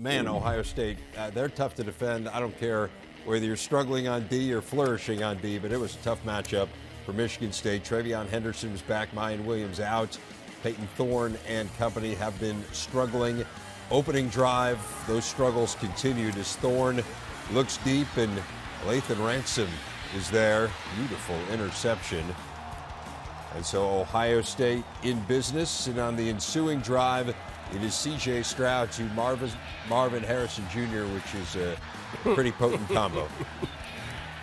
Man, Ohio State, they're tough to defend. I don't care whether you're struggling on D or flourishing on D, but it was a tough matchup for Michigan State. Travion Henderson was back, Mayan Williams out. Peyton Thorne and company have been struggling. Opening drive, those struggles continued as Thorne looks deep and Lathan Ransom is there. Beautiful interception. And so Ohio State in business, and on the ensuing drive, it is C.J. Stroud to Marvin Harrison Jr., which is a pretty potent combo.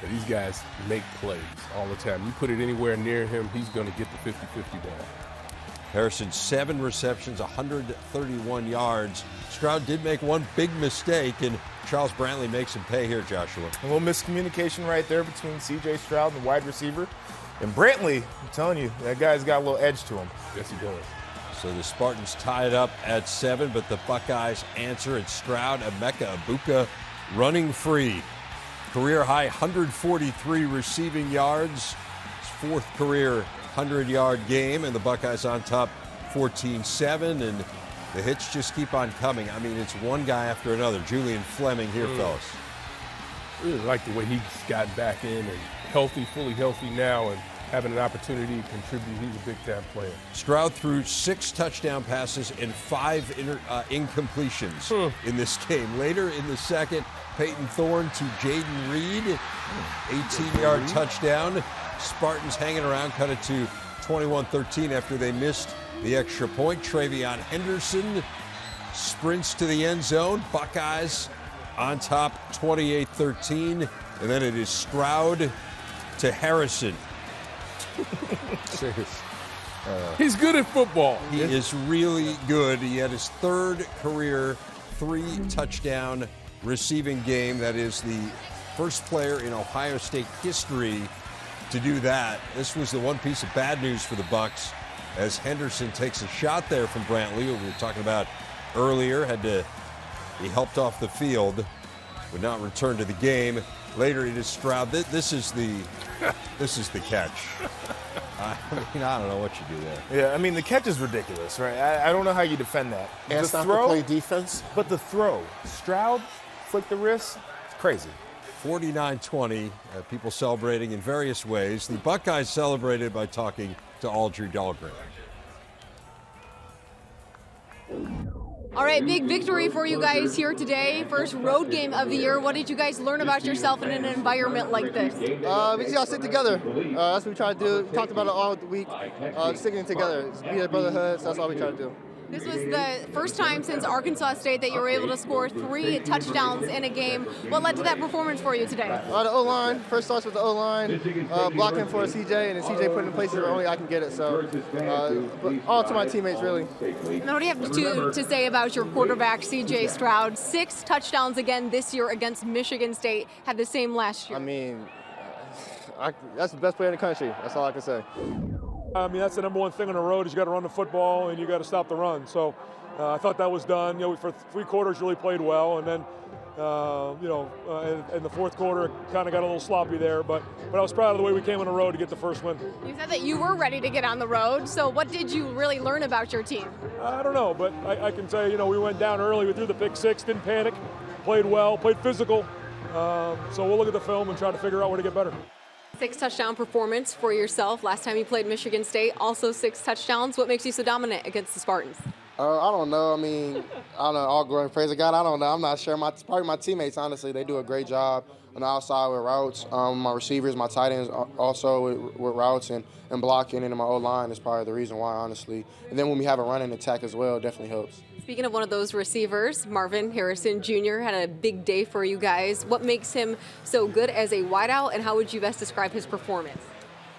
These guys make plays all the time. You put it anywhere near him, he's going to get the 50-50 ball. Harrison, 7 receptions, 131 yards. Stroud did make one big mistake, and Charles Brantley makes him pay here, Joshua. A little miscommunication right there between C.J. Stroud and the wide receiver. And Brantley, I'm telling you, that guy's got a little edge to him. Yes, he does. So the Spartans tie it up at 7, but the Buckeyes answer. It's Stroud, Emeka Egbuka running free. Career high 143 receiving yards. His 4th career 100-yard game, and the Buckeyes on top 14-7, and the hits just keep on coming. I mean, it's one guy after another. Julian Fleming here, fellas. Really like the way he's gotten back in and healthy, fully healthy now, and having an opportunity to contribute. He's a big-time player. Stroud threw 6 touchdown passes and 5 incompletions in this game. Later in the second, Peyton Thorne to Jaden Reed, 18-yard touchdown. Spartans hanging around, cut it to 21-13 after they missed the extra point. Travion Henderson sprints to the end zone. Buckeyes on top 28-13. And then it is Stroud to Harrison. He's good at football. He is really good. He had his 3rd career 3-touchdown receiving game. That is the first player in Ohio State history to do that. This was the one piece of bad news for the Bucks, as Henderson takes a shot there from Brantley, who we were talking about earlier. He helped off the field, would not return to the game. Later it is Stroud. This is the catch. I mean, I don't know what you do there. Yeah, I mean, the catch is ridiculous, right? I don't know how you defend that. And it's not to play defense. But the throw, Stroud flicked the wrist, it's crazy. 49-20, people celebrating in various ways. The Buckeyes celebrated by talking to Aldridge Dahlgren. All right, big victory for you guys here today. First road game of the year. What did you guys learn about yourself in an environment like this? We just got to stick together. That's what we try to do. We talked about it all week, sticking together. Be a brotherhood, so that's all we try to do. This was the first time since Arkansas State that you were able to score 3 touchdowns in a game. What led to that performance for you today? The O-line. First starts with the O-line, blocking for CJ, and then CJ put in places where only I can get it. So all to my teammates, really. Now, what do you have to say about your quarterback, CJ Stroud? 6 touchdowns again this year against Michigan State. Had the same last year. I mean, that's the best player in the country. That's all I can say. I mean, that's the number one thing on the road is you got to run the football and you got to stop the run. So I thought that was done. You know, for 3 quarters really played well, and then in the 4th quarter kind of got a little sloppy there. But I was proud of the way we came on the road to get the first win. You said that you were ready to get on the road. So what did you really learn about your team? I don't know, but I can tell you, we went down early. We threw the pick 6, didn't panic, played well, played physical. So we'll look at the film and try to figure out where to get better. 6 touchdown performance for yourself. Last time you played Michigan State, also 6 touchdowns. What makes you so dominant against the Spartans? I don't know. I mean, I don't know. All glory and praise to God. I don't know. I'm not sure. Probably my teammates, honestly, they do a great job on the outside with routes. My receivers, my tight ends also with routes and blocking, and my O-line is probably the reason why, honestly. And then when we have a running attack as well, it definitely helps. Speaking of one of those receivers, Marvin Harrison Jr. had a big day for you guys. What makes him so good as a wideout, and how would you best describe his performance?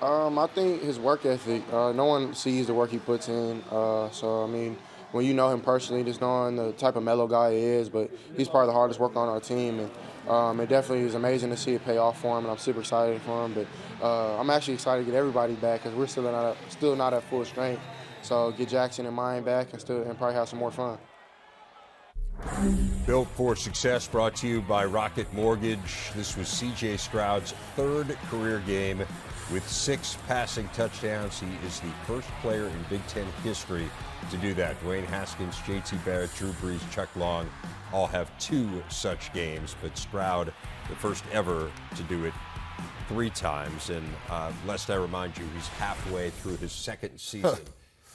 I think his work ethic. No one sees the work he puts in. So, I mean, when you know him personally, just knowing the type of mellow guy he is, but he's probably the hardest worker on our team. And it definitely is amazing to see it pay off for him, and I'm super excited for him. But I'm actually excited to get everybody back because we're still not at full strength. So get Jackson and Mayan back and probably have some more fun. Built for Success brought to you by Rocket Mortgage. This was C.J. Stroud's 3rd career game with 6 passing touchdowns. He is the first player in Big Ten history to do that. Dwayne Haskins, J.T. Barrett, Drew Brees, Chuck Long all have 2 such games, but Stroud, the first ever to do it 3 times. And lest I remind you, he's halfway through his 2nd season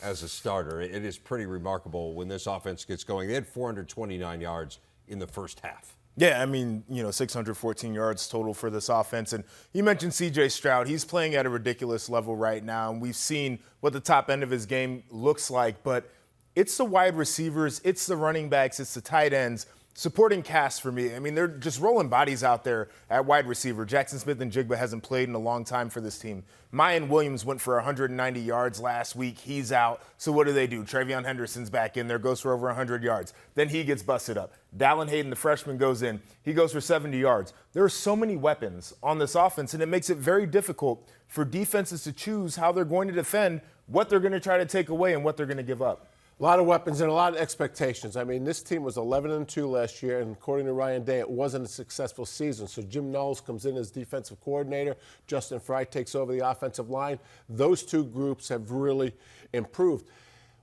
as a starter. It is pretty remarkable when this offense gets going. They had 429 yards in the first half. Yeah, I mean, 614 yards total for this offense. And you mentioned C.J. Stroud. He's playing at a ridiculous level right now, and we've seen what the top end of his game looks like. But it's the wide receivers, it's the running backs, it's the tight ends. Supporting cast for me. I mean, they're just rolling bodies out there at wide receiver. Jackson Smith-Njigba hasn't played in a long time for this team. Mayan Williams went for 190 yards last week. He's out. So what do? Travion Henderson's back in there, goes for over 100 yards. Then he gets busted up. Dallin Hayden, the freshman, goes in. He goes for 70 yards. There are so many weapons on this offense, and it makes it very difficult for defenses to choose how they're going to defend, what they're going to try to take away, and what they're going to give up. A lot of weapons and a lot of expectations. I mean, this team was 11-2 last year, and according to Ryan Day, it wasn't a successful season. So Jim Knowles comes in as defensive coordinator. Justin Fry takes over the offensive line. Those 2 groups have really improved.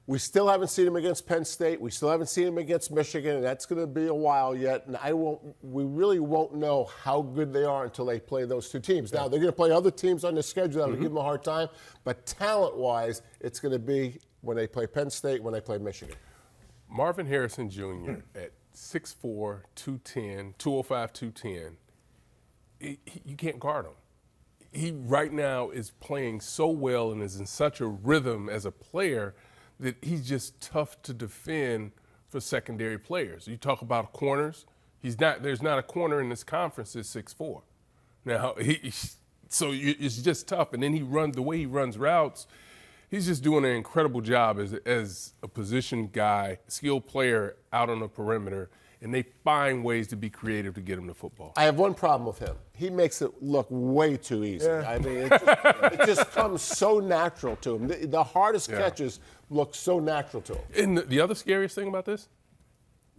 We still haven't seen him against Penn State. We still haven't seen him against Michigan, and that's going to be a while yet. And we really won't know how good they are until they play those 2 teams. Now, they're going to play other teams on the schedule that'll give them a hard time. But talent-wise, it's going to be when they play Penn State, when they play Michigan. Marvin Harrison Jr. at 6'4", 210, 205, 210, you can't guard him. He right now is playing so well and is in such a rhythm as a player that he's just tough to defend for secondary players. You talk about corners. There's not a corner in this conference that's 6'4". Now, it's just tough. And then the way he runs routes, he's just doing an incredible job as a position guy, skilled player out on the perimeter, and they find ways to be creative to get him the football. I have one problem with him. He makes it look way too easy. Yeah. I mean, it just comes so natural to him. The hardest catches look so natural to him. And the other scariest thing about this,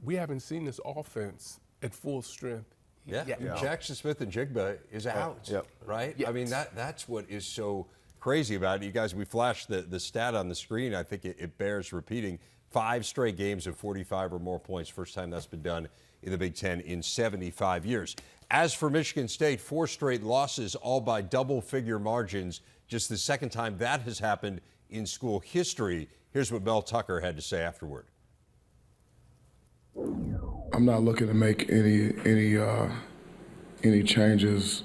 we haven't seen this offense at full strength. Yeah. Jackson Smith-Njigba is out, right? I mean, that's what is so crazy about it. You guys, we flashed the stat on the screen. I think it bears repeating. 5 straight games of 45 or more points. First time that's been done in the Big Ten in 75 years. As for Michigan State, 4 straight losses, all by double-figure margins. Just the second time that has happened in school history. Here's what Mel Tucker had to say afterward. I'm not looking to make any changes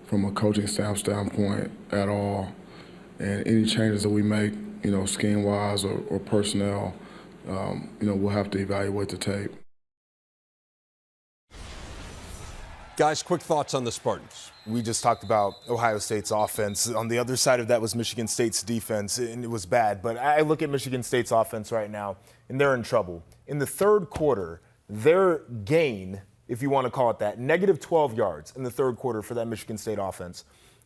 from a coaching staff standpoint at all. And any changes that we make, scheme-wise or personnel, we'll have to evaluate the tape. Guys, quick thoughts on the Spartans. We just talked about Ohio State's offense. On the other side of that was Michigan State's defense, and it was bad. But I look at Michigan State's offense right now, and they're in trouble. In the 3rd quarter, their gain, if you want to call it that, negative 12 yards in the 3rd quarter for that Michigan State offense.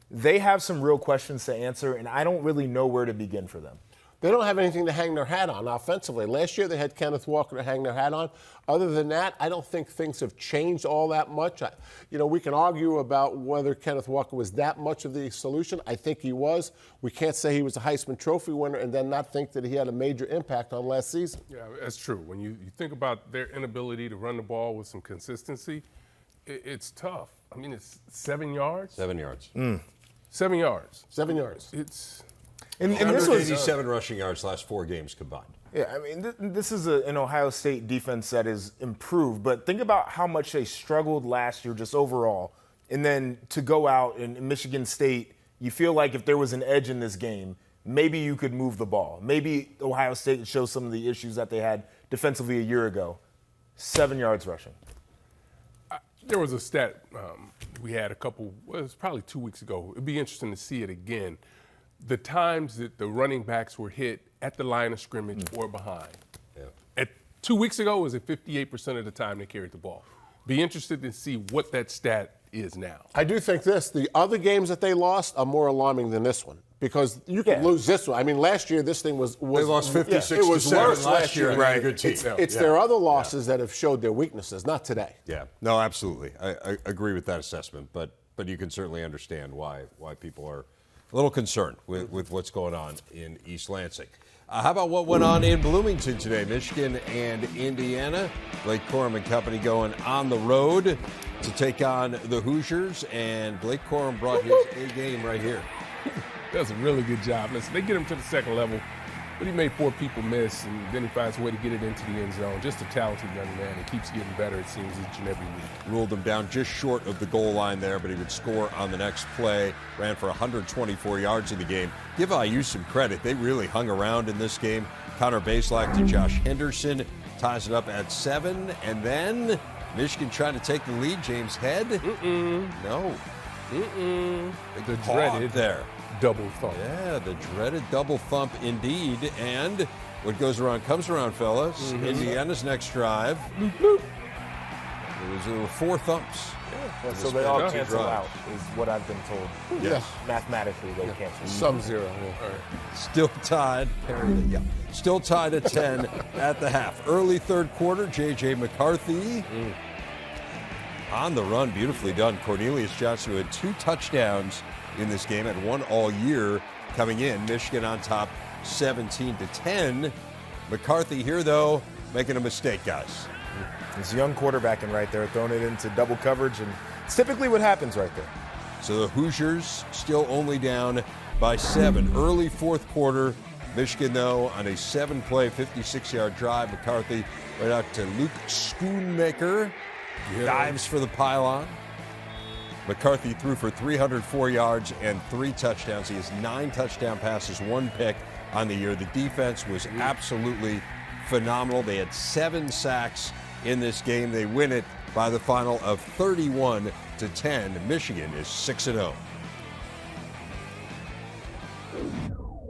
They have some real questions to answer, and I don't really know where to begin for them. They don't have anything to hang their hat on offensively. Last year they had Kenneth Walker to hang their hat on. Other than that, I don't think things have changed all that much. We can argue about whether Kenneth Walker was that much of the solution. I think he was. We can't say he was a Heisman Trophy winner and then not think that he had a major impact on last season. Yeah, that's true. When you think about their inability to run the ball with some consistency, it's tough. I mean, it's 7 yards? 7 yards. 7 yards. 7 yards. It's... And this was 87 rushing yards last 4 games combined. Yeah, I mean, this is an Ohio State defense that is improved, but think about how much they struggled last year just overall. And then to go out in Michigan State, you feel like if there was an edge in this game, maybe you could move the ball. Maybe Ohio State shows some of the issues that they had defensively a year ago. 7 yards rushing. There was a stat we had it was probably 2 weeks ago. It'd be interesting to see it again. The times that the running backs were hit at the line of scrimmage or behind. Yeah. 2 weeks ago, it was at 58% of the time they carried the ball. Be interested to see what that stat is now. I do think the other games that they lost are more alarming than this one because you could lose this one. I mean, last year this thing was they lost 56 it was worse last year. Right. Good team. It's their other losses that have showed their weaknesses, not today. Yeah. No, absolutely. I agree with that assessment, but you can certainly understand why people are a little concerned with what's going on in East Lansing. How about what went on in Bloomington today? Michigan and Indiana. Blake Corum and company going on the road to take on the Hoosiers, and Blake Corum brought his A game right here. Does a really good job. Listen, they get him to the second level, but he made 4 people miss, and then he finds a way to get it into the end zone. Just a talented young man. He keeps getting better, it seems, each and every week. Ruled him down just short of the goal line there, but he would score on the next play. Ran for 124 yards in the game. Give IU some credit. They really hung around in this game. Connor Baselak to Josh Henderson. Ties it up at 7, and then Michigan trying to take the lead. James Head. No. The dreaded there. Double thump. Yeah, the dreaded double thump indeed. And what goes around comes around, fellas. Indiana's next drive. There were 4 thumps. Yeah, so they all cancel out, is what I've been told. Yes. Mathematically, they cancel. Some zero. Still tied. Still tied at 10 at the half. Early third quarter, J.J. McCarthy on the run. Beautifully done. Cornelius Johnson, who had 2 touchdowns in this game, had 1 all year coming in. Michigan on top 17-10. McCarthy here, though, making a mistake, guys. He's a young quarterback right there, throwing it into double coverage, and it's typically what happens right there. So the Hoosiers still only down by 7. Early fourth quarter, Michigan, though, on a 7-play, 56-yard drive. McCarthy right out to Luke Schoonmaker. Dives for the pylon. McCarthy threw for 304 yards and 3 touchdowns. He has 9 touchdown passes, 1 pick on the year. The defense was absolutely phenomenal. They had 7 sacks in this game. They win it by the final of 31-10. Michigan is 6-0.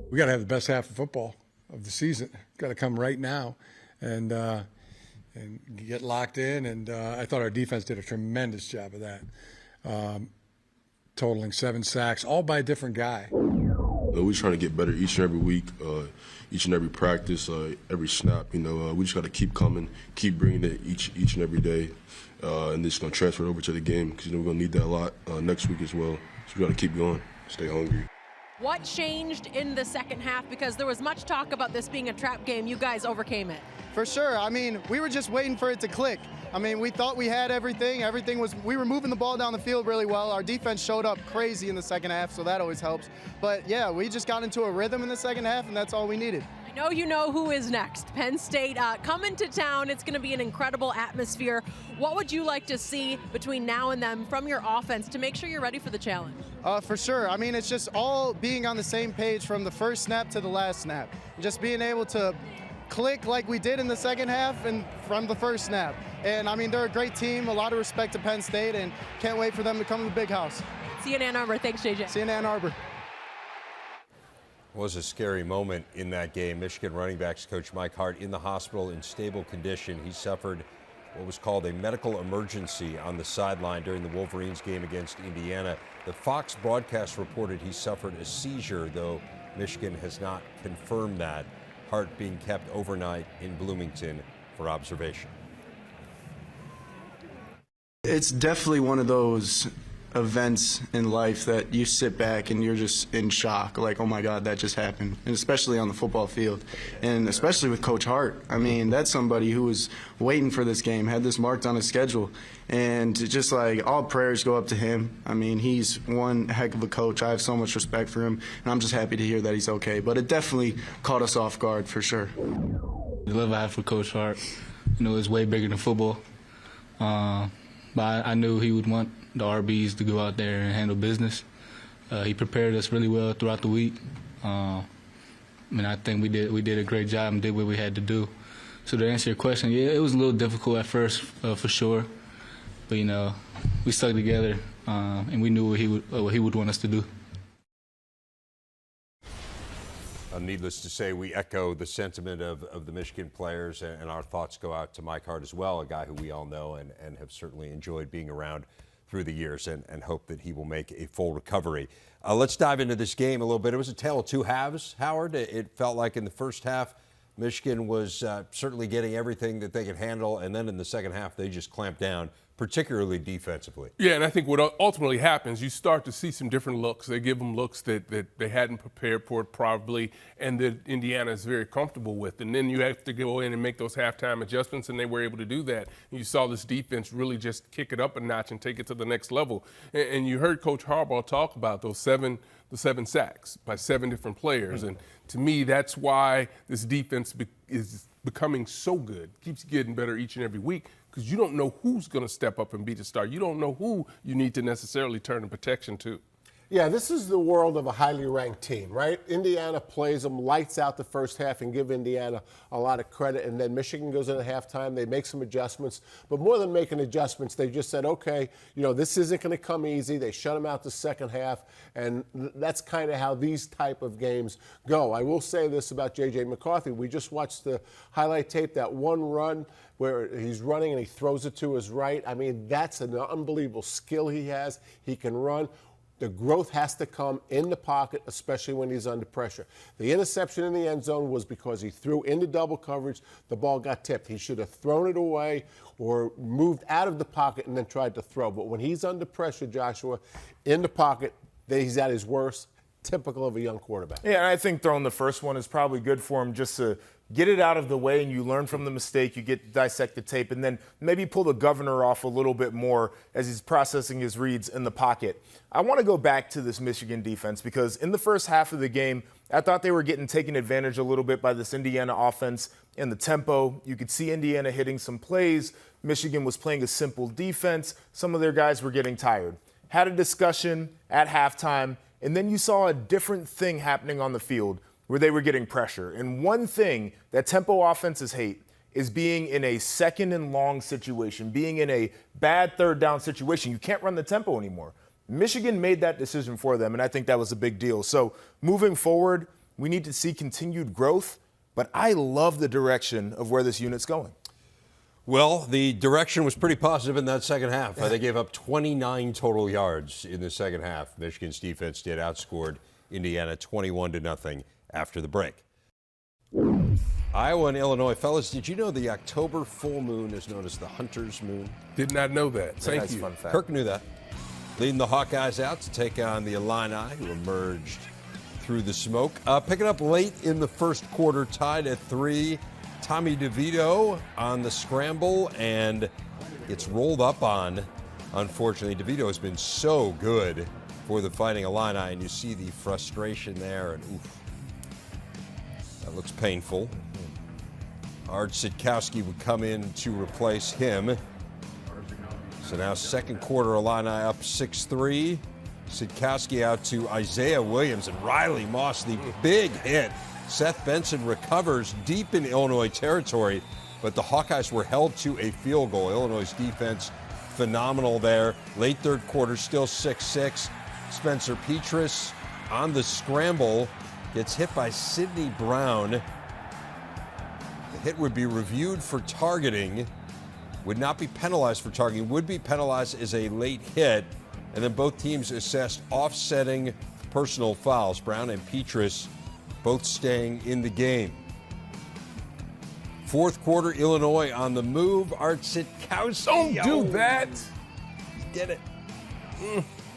We got to have the best half of football of the season. Got to come right now and get locked in. And I thought our defense did a tremendous job of that. Totaling 7 sacks, all by a different guy. We're trying to get better each and every week, each and every practice, every snap. We just got to keep coming, keep bringing it each and every day, and this is going to transfer over to the game because we're going to need that a lot next week as well. So we got to keep going, stay hungry. What changed in the second half? Because there was much talk about this being a trap game. You guys overcame it. For sure. I mean, we were just waiting for it to click. I mean, we thought we had everything. We were moving the ball down the field really well. Our defense showed up crazy in the second half, so that always helps. But yeah, we just got into a rhythm in the second half, and that's all we needed. I know you know who is next. Penn State coming to town. It's going to be an incredible atmosphere. What would you like to see between now and then from your offense to make sure you're ready for the challenge? For sure. I mean, it's just all being on the same page from the first snap to the last snap. Just being able to click like we did in the second half and from the first snap. And I mean, they're a great team, a lot of respect to Penn State, and can't wait for them to come to the big house. See you in Ann Arbor. Thanks, JJ. See you in Ann Arbor. It was a scary moment in that game. Michigan running backs coach Mike Hart in the hospital in stable condition. He suffered what was called a medical emergency on the sideline during the Wolverines game against Indiana. The Fox broadcast reported he suffered a seizure, though Michigan has not confirmed that. Hart being kept overnight in Bloomington for observation. It's definitely one of those events in life that you sit back and you're just in shock, like, oh my God, that just happened, and especially on the football field, and especially with Coach Hart. I mean, that's somebody who was waiting for this game, had this marked on his schedule, and just like all prayers go up to him. I mean, he's one heck of a coach. I have so much respect for him, and I'm just happy to hear that he's okay, but it definitely caught us off guard for sure. The love I have for Coach Hart, is way bigger than football. But I knew he would want the RBs to go out there and handle business. He prepared us really well throughout the week. I think we did a great job and did what we had to do. So to answer your question, yeah, it was a little difficult at first, for sure. But we stuck together and we knew what he would want us to do. Needless to say, we echo the sentiment of the Michigan players, and our thoughts go out to Mike Hart as well, a guy who we all know and have certainly enjoyed being around through the years, and hope that he will make a full recovery. Let's dive into this game a little bit. It was a tale of 2 halves, Howard. It felt like in the first half, Michigan was certainly getting everything that they could handle, and then in the second half, they just clamped down particularly defensively. Yeah, and I think what ultimately happens, you start to see some different looks. They give them looks that they hadn't prepared for probably, and that Indiana is very comfortable with. And then you have to go in and make those halftime adjustments, and they were able to do that. And you saw this defense really just kick it up a notch and take it to the next level. And you heard Coach Harbaugh talk about the 7 sacks by 7 different players. And to me, that's why this defense is becoming so good, keeps getting better each and every week, because you don't know who's going to step up and be the star. You don't know who you need to necessarily turn the protection to. Yeah, this is the world of a highly ranked team, right? Indiana plays them lights out the first half and give Indiana a lot of credit. And then Michigan goes in at halftime. They make some adjustments. But more than making adjustments, they just said, okay, this isn't going to come easy. They shut them out the second half. And that's kind of how these type of games go. I will say this about J.J. McCarthy. We just watched the highlight tape, that one run where he's running and he throws it to his right. I mean, that's an unbelievable skill he has. He can run. The growth has to come in the pocket, especially when he's under pressure. The interception in the end zone was because he threw into double coverage. The ball got tipped. He should have thrown it away or moved out of the pocket and then tried to throw. But when he's under pressure, Joshua, in the pocket, he's at his worst, typical of a young quarterback. Yeah, and I think throwing the first one is probably good for him just to get it out of the way, and you learn from the mistake. You get to dissect the tape, and then maybe pull the governor off a little bit more as he's processing his reads in the pocket. I want to go back to this Michigan defense because in the first half of the game, I thought they were getting taken advantage a little bit by this Indiana offense and the tempo. You could see Indiana hitting some plays. Michigan was playing a simple defense. Some of their guys were getting tired. Had a discussion at halftime, and then you saw a different thing happening on the field where they were getting pressure. And one thing that tempo offenses hate is being in a second and long situation, being in a bad third down situation. You can't run the tempo anymore. Michigan made that decision for them, and I think that was a big deal. So moving forward, we need to see continued growth, but I love the direction of where this unit's going. Well, the direction was pretty positive in that second half. They gave up 29 total yards in the second half. Michigan's defense did, outscored Indiana 21-0 after the break. Iowa and Illinois. Fellas, did you know the October full moon is known as the Hunter's Moon? Did not know that. Thank you. Fun fact. Kirk knew that. Leading the Hawkeyes out to take on the Illini, who emerged through the smoke. Picking up late in the first quarter, tied at 3. Tommy DeVito on the scramble and gets rolled up on. Unfortunately, DeVito has been so good for the Fighting Illini, and you see the frustration there, and oof, that looks painful. Art Sitkowski would come in to replace him. So now second quarter, Illini up 6-3. Sitkowski out to Isaiah Williams, and Riley Moss, the big hit. Seth Benson recovers deep in Illinois territory, but the Hawkeyes were held to a field goal. Illinois' defense phenomenal there. Late third quarter, still 6-6. Spencer Petras on the scramble gets hit by Sidney Brown. The hit would be reviewed for targeting, would not be penalized for targeting, would be penalized as a late hit, and then both teams assessed offsetting personal fouls. Brown and Petras both staying in the game. Fourth quarter, Illinois on the move. Art Sitkowski. Don't do that. Get it.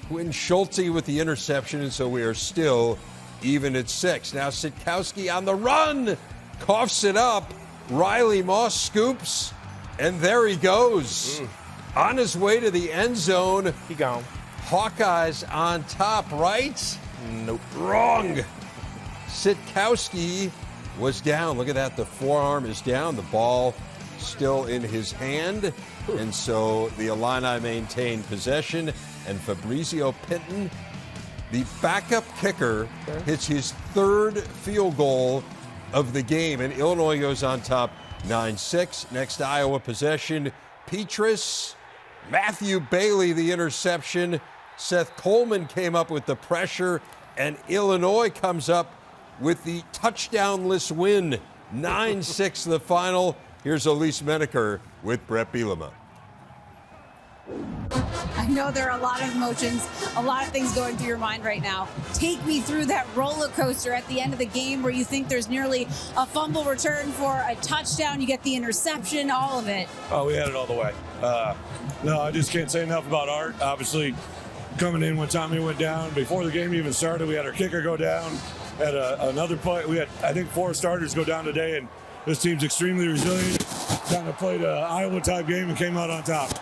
Quinn Schulte with the interception, and so we are still even at 6. Now Sitkowski on the run. Coughs it up. Riley Moss scoops, and there he goes. On his way to the end zone. He gone. Hawkeyes on top, right? Nope. Wrong. Sitkowski was down. Look at that. The forearm is down. The ball still in his hand. And so the Illini maintain possession. And Fabrizio Pinton, the backup kicker, hits his third field goal of the game. And Illinois goes on top 9-6. Next Iowa possession. Petras, Matthew Bailey, the interception. Seth Coleman came up with the pressure. And Illinois comes up with the touchdownless win. 9-6 the final. Here's Elise Menaker with Brett Bielema. know there are a lot of emotions, a lot of things going through your mind right now. Take me through that roller coaster at the end of the game where you think there's nearly a fumble return for a touchdown, you get the interception, all of it. Oh, we had it all the way. No, I just can't say enough about Art. Obviously, coming in when Tommy went down, before the game even started, we had our kicker go down. Had another play. We had, I think, 4 starters go down today, and this team's extremely resilient. Kind of played an Iowa-type game and came out on top.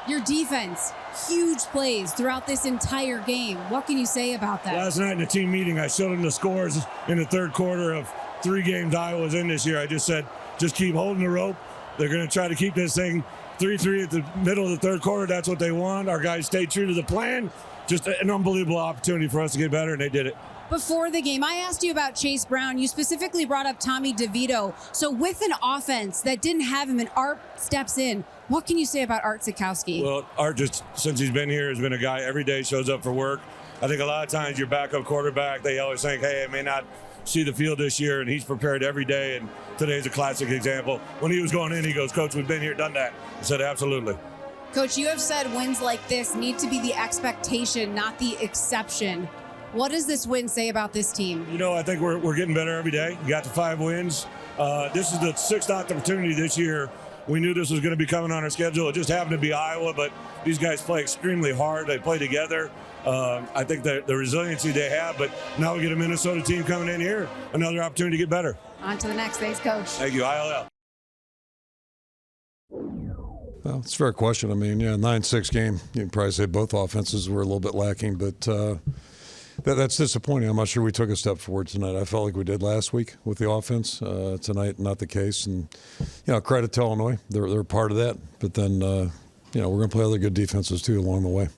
Your defense, huge plays throughout this entire game. What can you say about that? Last night in the team meeting, I showed them the scores in the third quarter of 3 games Iowa's in this year. I just said, just keep holding the rope. They're going to try to keep this thing 3-3 at the middle of the third quarter. That's what they want. Our guys stayed true to the plan. Just an unbelievable opportunity for us to get better, and they did it. Before the game, I asked you about Chase Brown. You specifically brought up Tommy DeVito. So with an offense that didn't have him and Art steps in, what can you say about Art Sikowski? Well, Art, just since he's been here, has been a guy every day shows up for work. I think a lot of times your backup quarterback, they always think, hey, I may not see the field this year, and he's prepared every day, and today's a classic example. When he was going in, he goes, Coach, we've been here, done that. I said, absolutely. Coach, you have said wins like this need to be the expectation, not the exception. What does this win say about this team? You know, I think we're getting better every day. We got to 5 wins. This is the 6th opportunity this year. We knew this was going to be coming on our schedule. It just happened to be Iowa, but these guys play extremely hard. They play together. I think that the resiliency they have, but now we get a Minnesota team coming in here, another opportunity to get better. On to the next. Thanks, Coach. Thank you, ILL. Well, it's a fair question. I mean, 9-6 game. You can probably say both offenses were a little bit lacking, but that's disappointing. I'm not sure we took a step forward tonight. I felt like we did last week with the offense. Tonight, not the case. And, credit to Illinois. They're part of that. But then, we're going to play other good defenses, too, along the way.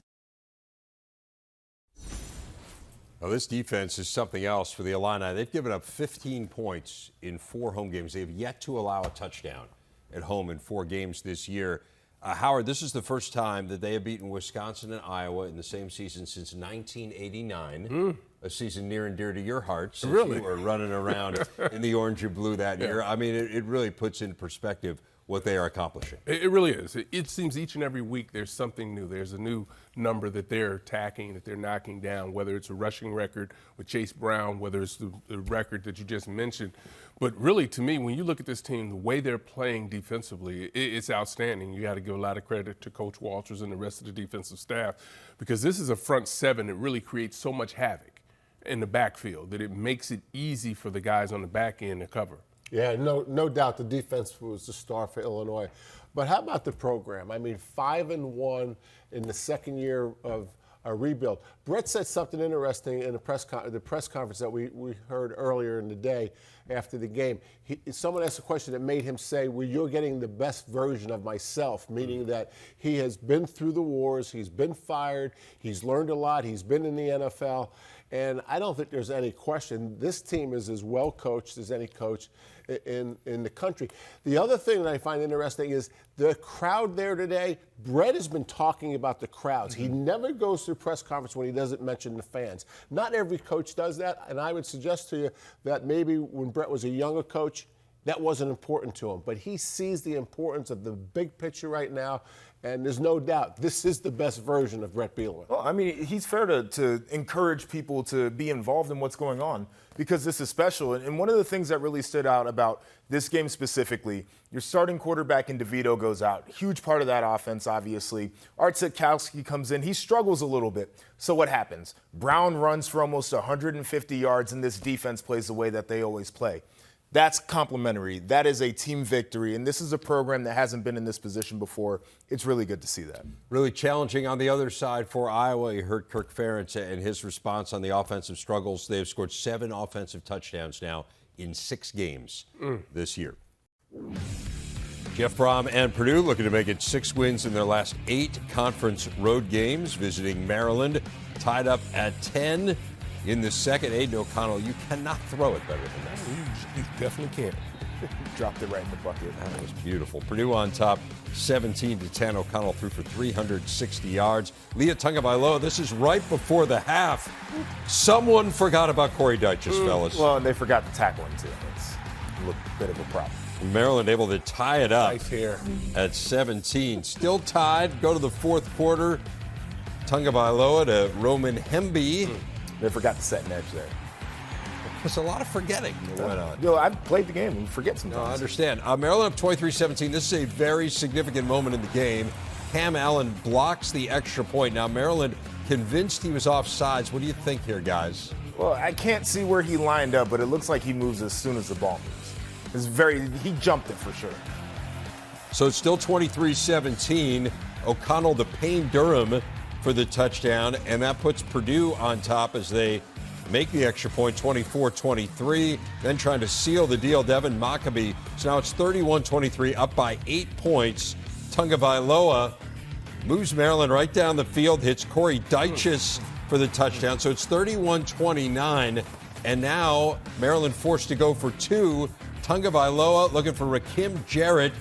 Well, this defense is something else for the Illini. They've given up 15 points in 4 home games. They have yet to allow a touchdown at home in 4 games this year. Howard, this is the first time that they have beaten Wisconsin and Iowa in the same season since 1989, a season near and dear to your heart since you were running around in the orange and blue that year. I mean, it really puts in perspective what they are accomplishing. It really is. It seems each and every week there's something new. There's a new number that they're attacking, that they're knocking down, whether it's a rushing record with Chase Brown, whether it's the record that you just mentioned. But really, to me, when you look at this team, the way they're playing defensively, it's outstanding. You got to give a lot of credit to Coach Walters and the rest of the defensive staff, because this is a front 7 that really creates so much havoc in the backfield that it makes it easy for the guys on the back end to cover. Yeah, no doubt the defense was the star for Illinois. But how about the program? I mean, 5-1 in the second year of a rebuild. Brett said something interesting in the press conference that we heard earlier in the day after the game. Someone asked a question that made him say, well, you're getting the best version of myself, meaning that he has been through the wars, he's been fired, he's learned a lot, he's been in the NFL, and I don't think there's any question this team is as well coached as any coach in the country. The other thing that I find interesting is the crowd there today. Brett has been talking about the crowds. He never goes to a press conference when he doesn't mention the fans. Not every coach does that, and I would suggest to you that maybe when Brett was a younger coach, that wasn't important to him. But he sees the importance of the big picture right now, and there's no doubt this is the best version of Brett Bielema. Well, I mean, he's fair to encourage people to be involved in what's going on because this is special. And one of the things that really stood out about this game specifically, your starting quarterback in DeVito goes out. Huge part of that offense, obviously. Art Sikowski comes in. He struggles a little bit. So what happens? Brown runs for almost 150 yards, and this defense plays the way that they always play. That's complimentary. That is a team victory, and this is a program that hasn't been in this position before. It's really good to see that. Really challenging on the other side for Iowa. You heard Kirk Ferentz and his response on the offensive struggles. They have scored 7 offensive touchdowns now in 6 games this year. Jeff Brom and Purdue looking to make it 6 wins in their last 8 conference road games, visiting Maryland, tied up at 10. In the second, Aiden O'Connell, you cannot throw it better than that. You definitely can't. Dropped it right in the bucket. That was beautiful. Purdue on top, 17-10. O'Connell threw for 360 yards. Leah Tungabailoa, this is right before the half. Someone forgot about Corey Dyches, fellas. Well, and they forgot to tackle him, too. It's a bit of a problem. Maryland able to tie it up nice here at 17. Still tied. Go to the fourth quarter. Tagovailoa to Roman Hemby. They forgot to set an edge there. There's a lot of forgetting that went on. You know, I've played the game and forget sometimes. No, I understand. Maryland up 23-17. This is a very significant moment in the game. Cam Allen blocks the extra point. Now, Maryland convinced he was offsides. What do you think here, guys? Well, I can't see where he lined up, but it looks like he moves as soon as the ball moves. He jumped it for sure. So it's still 23-17. O'Connell to Payne Durham for the touchdown, and that puts Purdue on top as they make the extra point, 24-23. Then trying to seal the deal, Devin Maccabee. So now it's 31-23, up by 8 points. Tagovailoa moves Maryland right down the field, hits Corey Dyches for the touchdown. So it's 31-29, and now Maryland forced to go for 2. Tagovailoa looking for Rakim Jarrett,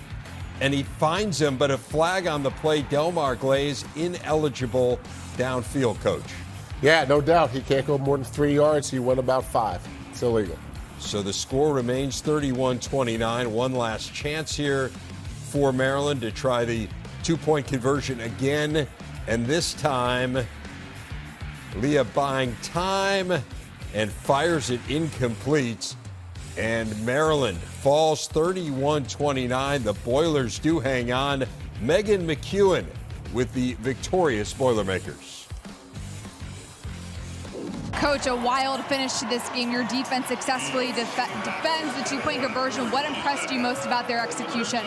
and he finds him, but a flag on the play. Delmar Glaze ineligible downfield, coach. Yeah, no doubt. He can't go more than 3 yards. He went about 5. It's illegal. So the score remains 31-29. One last chance here for Maryland to try the 2-point conversion again. And this time, Leah buying time and fires it incomplete. And Maryland falls 31-29. The Boilers do hang on. Megan McEwen with the victorious Boilermakers. Coach, a wild finish to this game. Your defense successfully defends the 2-point conversion. What impressed you most about their execution?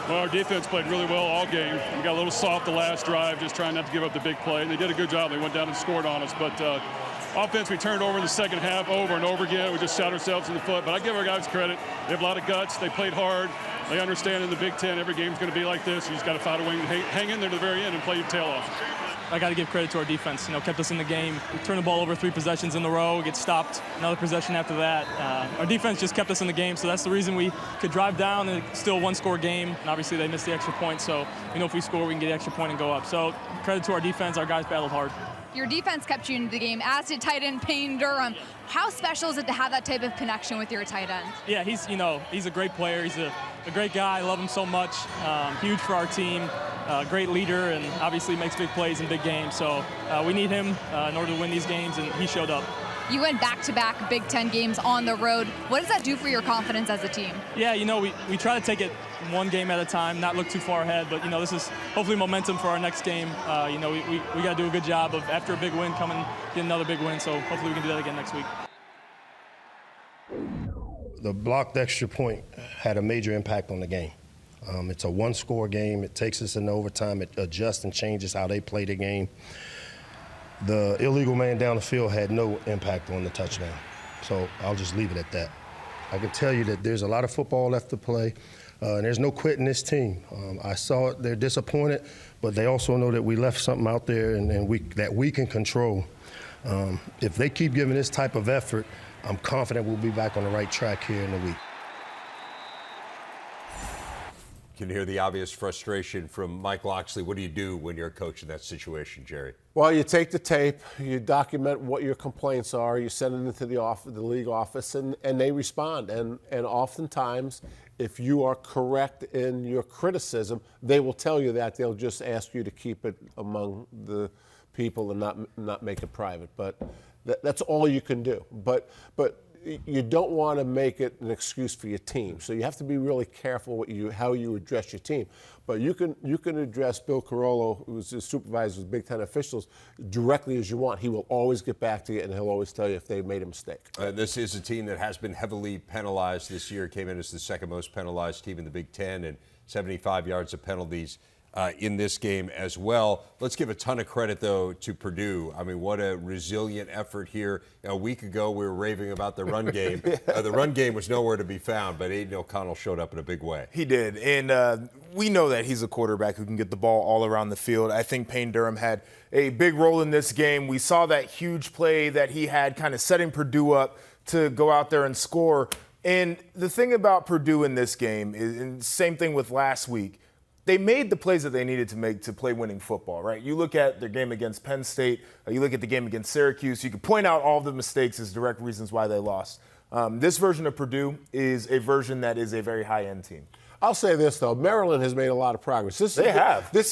Well, our defense played really well all game. We got a little soft the last drive, just trying not to give up the big play. And they did a good job. They went down and scored on us. But offense, we turned over in the second half over and over again. We just shot ourselves in the foot. But I give our guys credit. They have a lot of guts. They played hard. They understand in the Big Ten every game's going to be like this. You just got to find a way to hang in there to the very end and play your tail off. I got to give credit to our defense. Kept us in the game. We turned the ball over 3 possessions in a row. Get stopped another possession after that. Our defense just kept us in the game, so that's the reason we could drive down and it's still a 1-score game. And obviously they missed the extra point, so if we score, we can get the extra point and go up. So credit to our defense. Our guys battled hard. Your defense kept you in the game, as did tight end Payne Durham. How special is it to have that type of connection with your tight end? Yeah, he's a great player. He's a great guy. I love him so much. Huge for our team. Great leader, and obviously makes big plays in big games. So we need him in order to win these games, and he showed up. You went back-to-back Big Ten games on the road. What does that do for your confidence as a team? Yeah, we try to take it one game at a time, not look too far ahead. But, this is hopefully momentum for our next game. We got to do a good job of, after a big win, come and get another big win. So hopefully we can do that again next week. The blocked extra point had a major impact on the game. It's a 1-score game. It takes us into overtime. It adjusts and changes how they play the game. The illegal man down the field had no impact on the touchdown. So I'll just leave it at that. I can tell you that there's a lot of football left to play, and there's no quitting this team. I saw it. They're disappointed, but they also know that we left something out there and that we can control. If they keep giving this type of effort, I'm confident we'll be back on the right track here in a week. You can hear the obvious frustration from Mike Loxley. What do you do when you're a coach in that situation, Jerry? Well, you take the tape, you document what your complaints are, you send it into the league office, and they respond. And oftentimes, if you are correct in your criticism, they will tell you that. They'll just ask you to keep it among the people and not make it private. But that's all you can do. But you don't want to make it an excuse for your team. So you have to be really careful how you address your team. But you can address Bill Carollo, who's the supervisor of Big Ten officials, directly as you want. He will always get back to you, and he'll always tell you if they made a mistake. This is a team that has been heavily penalized this year. Came in as the second most penalized team in the Big Ten, and 75 yards of penalties in this game as well. Let's give a ton of credit, though, to Purdue. I mean, what a resilient effort here. A week ago, we were raving about the run game. The run game was nowhere to be found, but Aiden O'Connell showed up in a big way. He did, and we know that he's a quarterback who can get the ball all around the field. I think Payne Durham had a big role in this game. We saw that huge play that he had kind of setting Purdue up to go out there and score. And the thing about Purdue in this game is, and same thing with last week, they made the plays that they needed to make to play winning football, right? You look at their game against Penn State, you look at the game against Syracuse, you can point out all the mistakes as direct reasons why they lost. This version of Purdue is a version that is a very high-end team. I'll say this, though. Maryland has made a lot of progress. This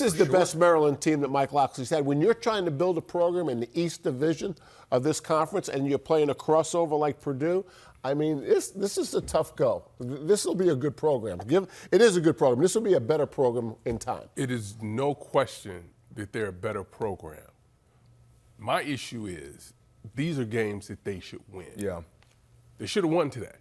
is the best Maryland team that Mike Locksley's had. When you're trying to build a program in the East Division of this conference and you're playing a crossover like Purdue, I mean, this is a tough go. This will be a good program. It is a good program. This will be a better program in time. It is no question that they're a better program. My issue is these are games that they should win. Yeah. They should have won today.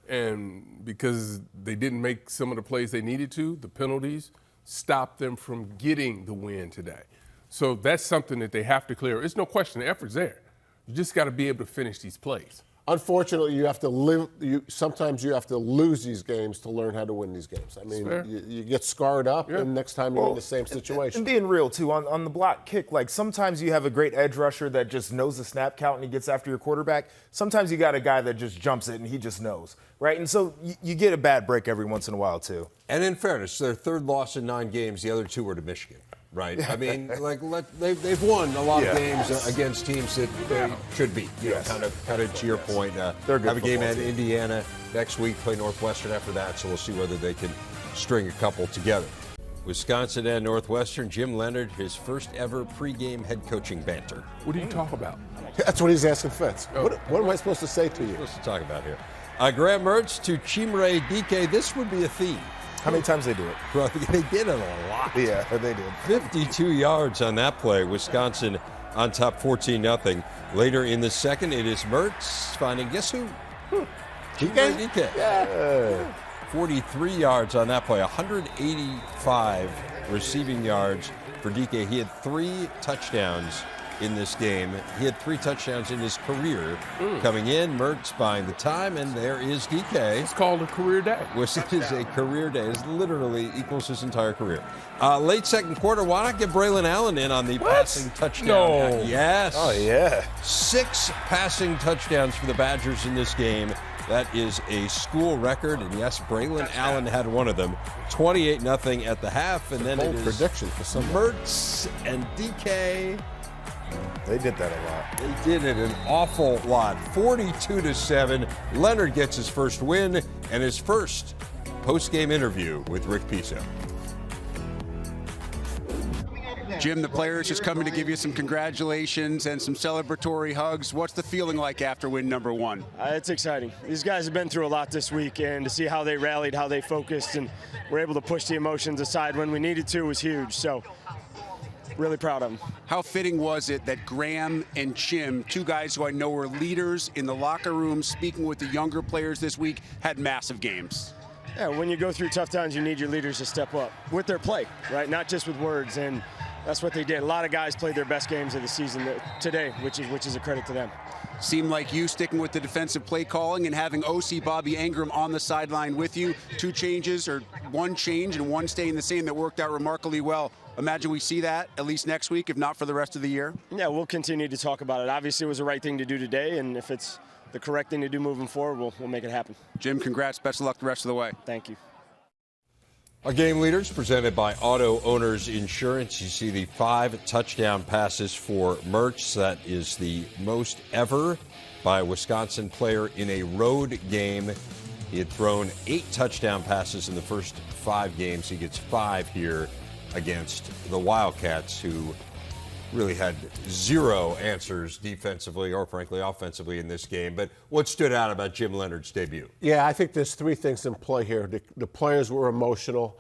And because they didn't make some of the plays they needed to, the penalties stopped them from getting the win today. So that's something that they have to clear. It's no question, the effort's there. You just got to be able to finish these plays. Unfortunately, you have to sometimes you have to lose these games to learn how to win these games. I mean, you get scarred up, and next time you're in the same situation. And being real, too, on the block kick, like sometimes you have a great edge rusher that just knows the snap count and he gets after your quarterback. Sometimes you got a guy that just jumps it and he just knows, right? And so you get a bad break every once in a while, too. And in fairness, their third loss in 9 games, the other 2 were to Michigan. Right. I mean, they've won a lot of games against teams that they should beat. Kind of to your point. They're a good have a game at team. Indiana next week. Play Northwestern after that. So we'll see whether they can string a couple together. Wisconsin and Northwestern. Jim Leonard, his first ever pregame head coaching banter. What do you talk about? That's what he's asking Fitz. What am I supposed to say to you? Supposed to talk about here. Graham Mertz to Chimere Dike. This would be a theme. How many times they do it? Well, they did it a lot. Yeah, they did. 52 yards on that play. Wisconsin on top 14-0. Later in the second, it is Mertz finding, guess who? Dike. Yeah. 43 yards on that play. 185 receiving yards for Dike. He had 3 touchdowns in this game. He had 3 touchdowns in his career. Coming in, Mertz buying the time, and there is Dike. It's called a career day. Which is a career day. It literally equals his entire career. Late second quarter, why not get Braylon Allen in on the passing touchdown? No. Yes. Oh, yeah. 6 passing touchdowns for the Badgers in this game. That is a school record, and yes, Braylon Allen had one of them. 28-0 at the half, and then it is prediction for some Mertz and Dike. They did that a lot. They did it an awful lot. 42-7. Leonard gets his first win and his first post-game interview with Rick Piso. Jim, the players just coming to give you some congratulations and some celebratory hugs. What's the feeling like after win number 1? It's exciting. These guys have been through a lot this week, and to see how they rallied, how they focused, and were able to push the emotions aside when we needed to was huge. So really proud of them. How fitting was it that Graham and Jim, 2 guys who I know were leaders in the locker room, speaking with the younger players this week, had massive games? Yeah, when you go through tough times, you need your leaders to step up with their play, right? Not just with words, and that's what they did. A lot of guys played their best games of the season today, which is a credit to them. Seemed like you sticking with the defensive play calling and having OC Bobby Ingram on the sideline with you. 2 changes, or 1 change and 1 staying the same, that worked out remarkably well. Imagine we see that at least next week, if not for the rest of the year. Yeah, we'll continue to talk about it. Obviously, it was the right thing to do today, and if it's the correct thing to do moving forward, we'll make it happen. Jim, congrats. Best of luck the rest of the way. Thank you. Our game leaders presented by Auto Owners Insurance. You see the 5 touchdown passes for Mertz. That is the most ever by a Wisconsin player in a road game. He had thrown 8 touchdown passes in the first 5 games. He gets 5 here against the Wildcats, who really had 0 answers defensively or, frankly, offensively in this game. But what stood out about Jim Leonard's debut? Yeah, I think there's 3 things in play here. The players were emotional.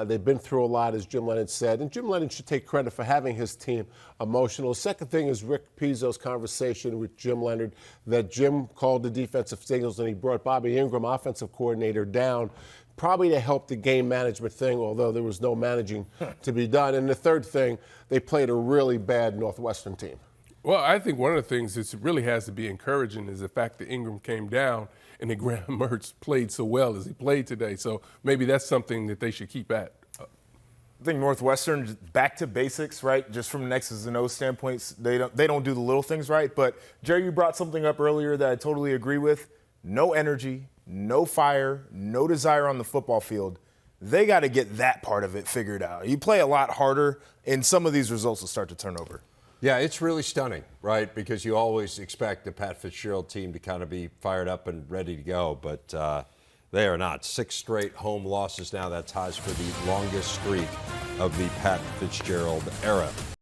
They've been through a lot, as Jim Leonard said. And Jim Leonard should take credit for having his team emotional. The second thing is Rick Piso's conversation with Jim Leonard, that Jim called the defensive signals and he brought Bobby Ingram, offensive coordinator, down, probably to help the game management thing, although there was no managing to be done. And the third thing, they played a really bad Northwestern team. Well, I think one of the things that really has to be encouraging is the fact that Ingram came down and that Graham Mertz played so well as he played today. So maybe that's something that they should keep at. I think Northwestern, back to basics, right? Just from an X's and O's standpoint, they don't do the little things right. But, Jerry, you brought something up earlier that I totally agree with. No energy, no fire, no desire on the football field. They got to get that part of it figured out. You play a lot harder, and some of these results will start to turn over. Yeah, it's really stunning, right? Because you always expect the Pat Fitzgerald team to kind of be fired up and ready to go. But They are not. 6 straight home losses now. That ties for the longest streak of the Pat Fitzgerald era.